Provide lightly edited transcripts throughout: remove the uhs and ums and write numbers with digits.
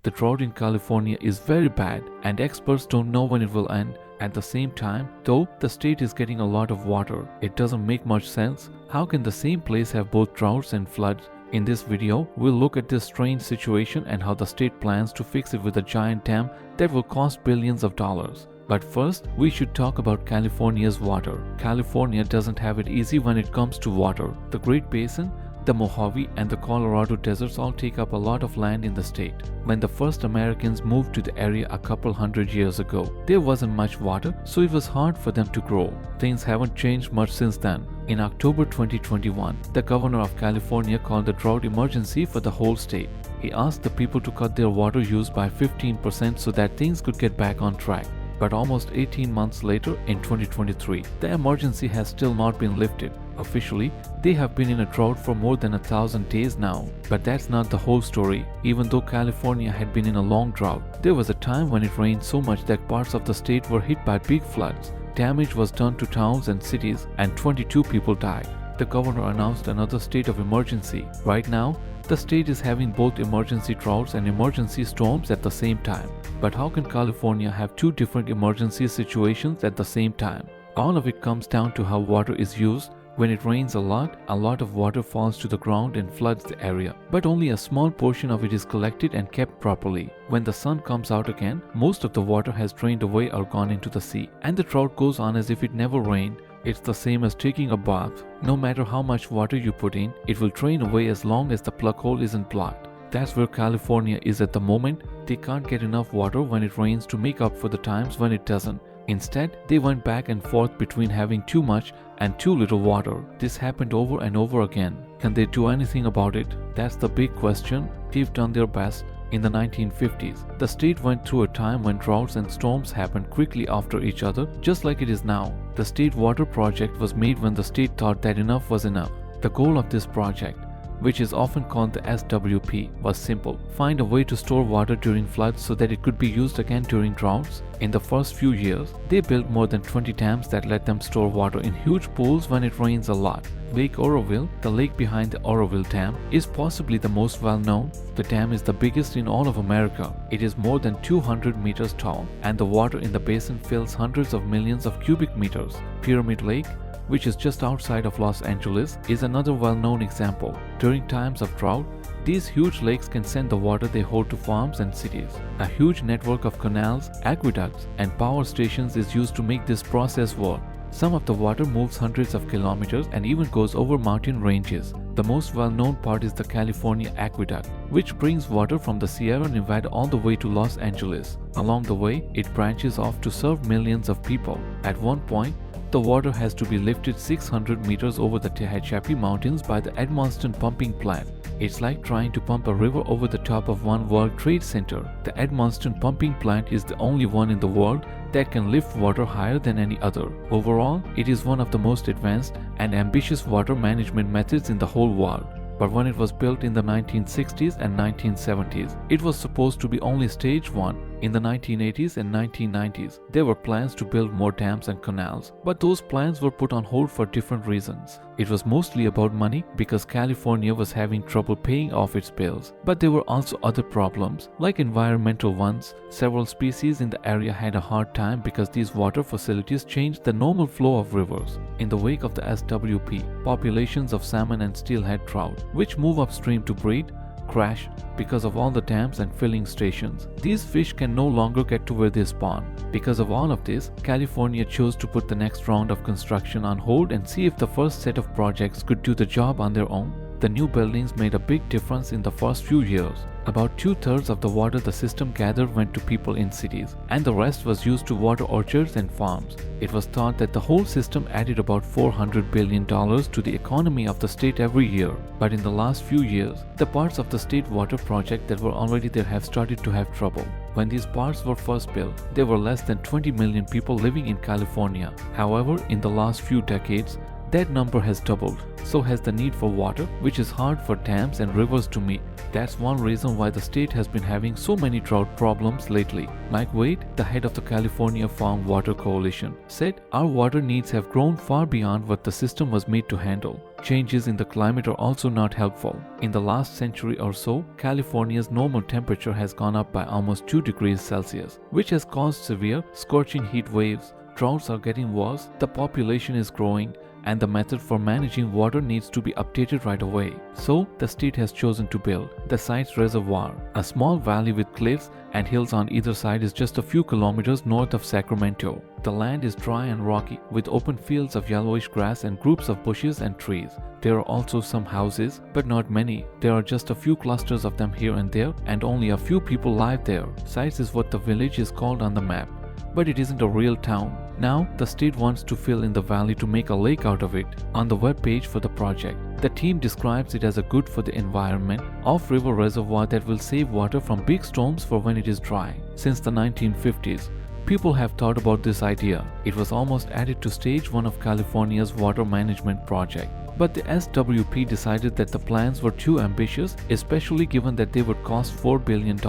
The drought in California is very bad and experts don't know when it will end. At the same time, though the state is getting a lot of water, it doesn't make much sense. How can the same place have both droughts and floods? In this video, we'll look at this strange situation and how the state plans to fix it with a giant dam that will cost billions of dollars. But first, we should talk about California's water. California doesn't have it easy when it comes to water. The Great Basin, the Mojave and the Colorado deserts all take up a lot of land in the state. When the first Americans moved to the area a couple hundred years ago, there wasn't much water, so it was hard for them to grow. Things haven't changed much since then. In October 2021, the governor of California called a drought emergency for the whole state. He asked the people to cut their water use by 15% so that things could get back on track. But almost 18 months later, in 2023, the emergency has still not been lifted. Officially, they have been in a drought for more than 1,000 days now. But that's not the whole story. Even though California had been in a long drought, there was a time when it rained so much that parts of the state were hit by big floods. Damage was done to towns and cities, and 22 people died. The governor announced another state of emergency. Right now, the state is having both emergency droughts and emergency storms at the same time. But how can California have two different emergency situations at the same time? All of it comes down to how water is used. When it rains a lot of water falls to the ground and floods the area. But only a small portion of it is collected and kept properly. When the sun comes out again, most of the water has drained away or gone into the sea. And the drought goes on as if it never rained. It's the same as taking a bath. No matter how much water you put in, it will drain away as long as the plug hole isn't blocked. That's where California is at the moment. They can't get enough water when it rains to make up for the times when it doesn't. Instead, they went back and forth between having too much and too little water. This happened over and over again. Can they do anything about it? That's the big question. They've done their best. In the 1950s, the state went through a time when droughts and storms happened quickly after each other, just like it is now. The State Water Project was made when the state thought that enough was enough. The goal of this project, which is often called the SWP, was simple. Find a way to store water during floods so that it could be used again during droughts. In the first few years, they built more than 20 dams that let them store water in huge pools when it rains a lot. Lake Oroville, the lake behind the Oroville Dam, is possibly the most well-known. The dam is the biggest in all of America. It is more than 200 meters tall, and the water in the basin fills hundreds of millions of cubic meters. Pyramid Lake, which is just outside of Los Angeles, is another well-known example. During times of drought, these huge lakes can send the water they hold to farms and cities. A huge network of canals, aqueducts, and power stations is used to make this process work. Some of the water moves hundreds of kilometers and even goes over mountain ranges. The most well-known part is the California Aqueduct, which brings water from the Sierra Nevada all the way to Los Angeles. Along the way, it branches off to serve millions of people. At one point, the water has to be lifted 600 meters over the Tehachapi Mountains by the Edmonston pumping plant. It's like trying to pump a river over the top of One World Trade Center. The Edmonston pumping plant is the only one in the world that can lift water higher than any other. Overall, it is one of the most advanced and ambitious water management methods in the whole world. But when it was built in the 1960s and 1970s, it was supposed to be only stage 1. In the 1980s and 1990s, there were plans to build more dams and canals, but those plans were put on hold for different reasons. It was mostly about money because California was having trouble paying off its bills. But there were also other problems, like environmental ones. Several species in the area had a hard time because these water facilities changed the normal flow of rivers. In the wake of the SWP, populations of salmon and steelhead trout, which move upstream to breed, crash because of all the dams and filling stations. These fish can no longer get to where they spawn. Because of all of this, California chose to put the next round of construction on hold and see if the first set of projects could do the job on their own. The new buildings made a big difference in the first few years. About 2/3 of the water the system gathered went to people in cities, and the rest was used to water orchards and farms. It was thought that the whole system added about $400 billion to the economy of the state every year. But in the last few years, the parts of the state water project that were already there have started to have trouble. When these parts were first built, there were less than 20 million people living in California. However, in the last few decades, that number has doubled. So has the need for water, which is hard for dams and rivers to meet. That's one reason why the state has been having so many drought problems lately. Mike Wade, the head of the California Farm Water Coalition, said our water needs have grown far beyond what the system was made to handle. Changes in the climate are also not helpful. In the last century or so, California's normal temperature has gone up by almost 2 degrees Celsius, which has caused severe, scorching heat waves. Droughts are getting worse, the population is growing, and the method for managing water needs to be updated right away. So, the state has chosen to build the site's reservoir. A small valley with cliffs and hills on either side is just a few kilometers north of Sacramento. The land is dry and rocky, with open fields of yellowish grass and groups of bushes and trees. There are also some houses, but not many. There are just a few clusters of them here and there, and only a few people live there. Sites is what the village is called on the map, but it isn't a real town. Now, the state wants to fill in the valley to make a lake out of it. On the web page for the project, the team describes it as a good for the environment, off-river reservoir that will save water from big storms for when it is dry. Since the 1950s, people have thought about this idea. It was almost added to stage 1 of California's water management project. But the SWP decided that the plans were too ambitious, especially given that they would cost $4 billion.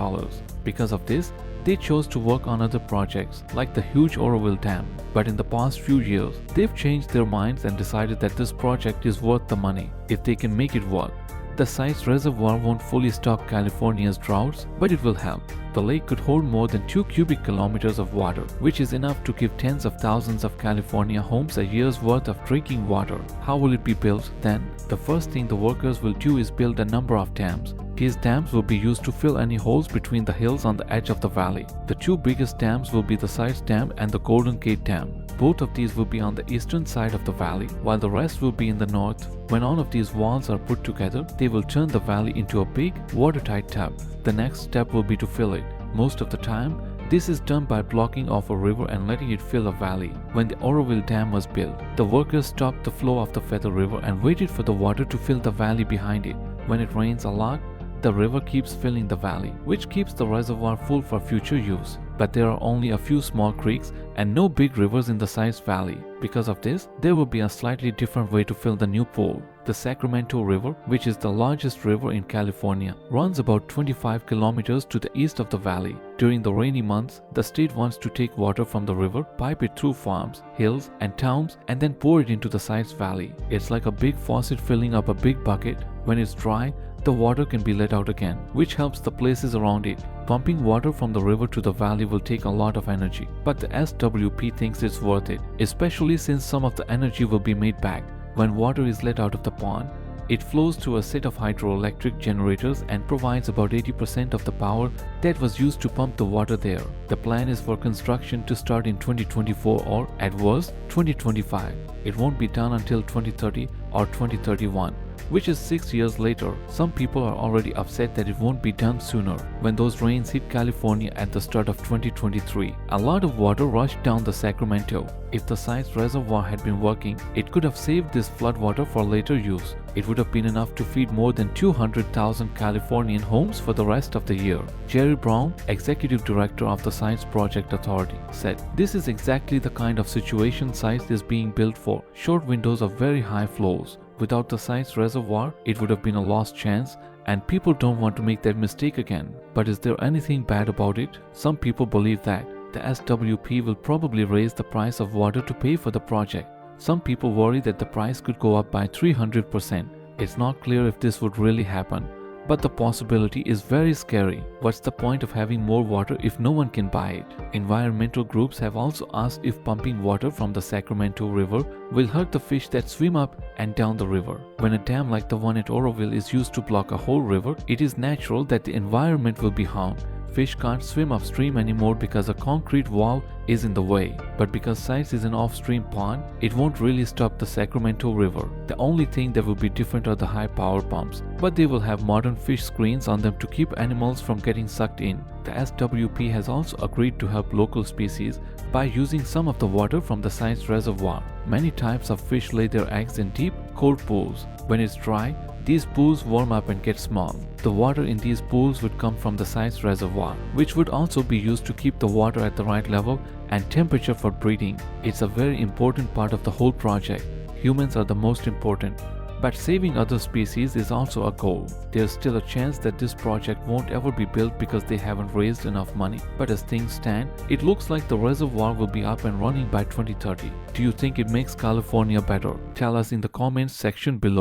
Because of this, they chose to work on other projects like the huge Oroville Dam. But in the past few years, they've changed their minds and decided that this project is worth the money if they can make it work. The site's reservoir won't fully stop California's droughts, but it will help. The lake could hold more than 2 cubic kilometers of water, which is enough to give tens of thousands of California homes a year's worth of drinking water. How will it be built then? The first thing the workers will do is build a number of dams. These dams will be used to fill any holes between the hills on the edge of the valley. The two biggest dams will be the Sites Dam and the Golden Gate Dam. Both of these will be on the eastern side of the valley, while the rest will be in the north. When all of these walls are put together, they will turn the valley into a big, watertight tub. The next step will be to fill it. Most of the time, this is done by blocking off a river and letting it fill a valley. When the Oroville Dam was built, the workers stopped the flow of the Feather River and waited for the water to fill the valley behind it. When it rains a lot, the river keeps filling the valley, which keeps the reservoir full for future use. But there are only a few small creeks and no big rivers in the Sites Valley. Because of this, there will be a slightly different way to fill the new pool. The Sacramento River, which is the largest river in California, runs about 25 kilometers to the east of the valley. During the rainy months, the state wants to take water from the river, pipe it through farms, hills, and towns, and then pour it into the Sites Valley. It's like a big faucet filling up a big bucket. When it's dry, the water can be let out again, which helps the places around it. Pumping water from the river to the valley will take a lot of energy, but the SWP thinks it's worth it, especially since some of the energy will be made back. When water is let out of the pond, it flows through a set of hydroelectric generators and provides about 80% of the power that was used to pump the water there. The plan is for construction to start in 2024 or, at worst, 2025. It won't be done until 2030 or 2031. Which is 6 years later. Some people are already upset that it won't be done sooner. When those rains hit California at the start of 2023, a lot of water rushed down the Sacramento. If the Sites Reservoir had been working, it could have saved this floodwater for later use. It would have been enough to feed more than 200,000 Californian homes for the rest of the year. Jerry Brown, executive director of the Sites Project Authority, said, "This is exactly the kind of situation Sites is being built for, short windows of very high flows. Without the Sites Reservoir, it would have been a lost chance, and people don't want to make that mistake again." But is there anything bad about it? Some people believe that the SWP will probably raise the price of water to pay for the project. Some people worry that the price could go up by 300%. It's not clear if this would really happen, but the possibility is very scary. What's the point of having more water if no one can buy it? Environmental groups have also asked if pumping water from the Sacramento River will hurt the fish that swim up and down the river. When a dam like the one at Oroville is used to block a whole river, it is natural that the environment will be harmed. Fish can't swim upstream anymore because a concrete wall is in the way. But because Sites is an off-stream pond, it won't really stop the Sacramento River. The only thing that will be different are the high power pumps, but they will have modern fish screens on them to keep animals from getting sucked in. The SWP has also agreed to help local species by using some of the water from the Sites Reservoir. Many types of fish lay their eggs in deep, cold pools. When it's dry, these pools warm up and get small. The water in these pools would come from the Sites Reservoir, which would also be used to keep the water at the right level and temperature for breeding. It's a very important part of the whole project. Humans are the most important. But saving other species is also a goal. There's still a chance that this project won't ever be built because they haven't raised enough money. But as things stand, it looks like the reservoir will be up and running by 2030. Do you think it makes California better? Tell us in the comments section below.